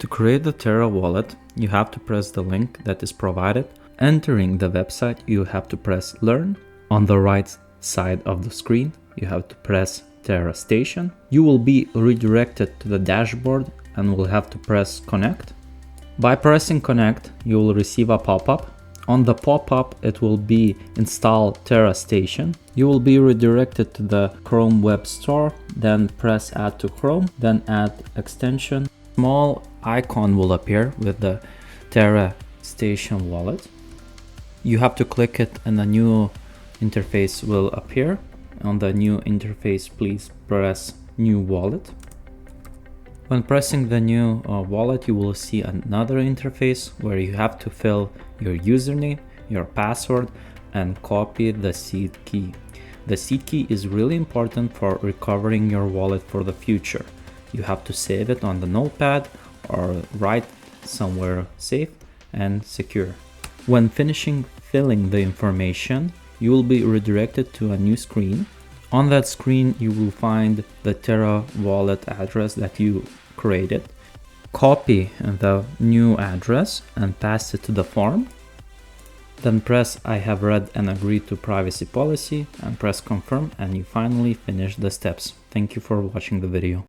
To create the Terra wallet, you have to press the link that is provided. Entering the website, you have to press Learn. On the right side of the screen, you have to press Terra Station. You will be redirected to the dashboard and will have to press Connect. By pressing Connect, you will receive a pop-up. On the pop-up, it will be Install Terra Station. You will be redirected to the Chrome Web Store, then press Add to Chrome, then add extension. Small icon will appear with the Terra Station wallet. You have to click it and a new interface will appear. On the new interface, please press New Wallet. When pressing the new wallet, you will see another interface where you have to fill your username, your password, and copy the seed key. The seed key is really important for recovering your wallet for the future. You have to save it on the notepad or write somewhere safe and secure. When finishing filling the information, you will be redirected to a new screen. On that screen, you will find the Terra wallet address that you created. Copy the new address and paste it to the form. Then press I have read and agreed to privacy policy and press confirm, and you finally finish the steps. Thank you for watching the video.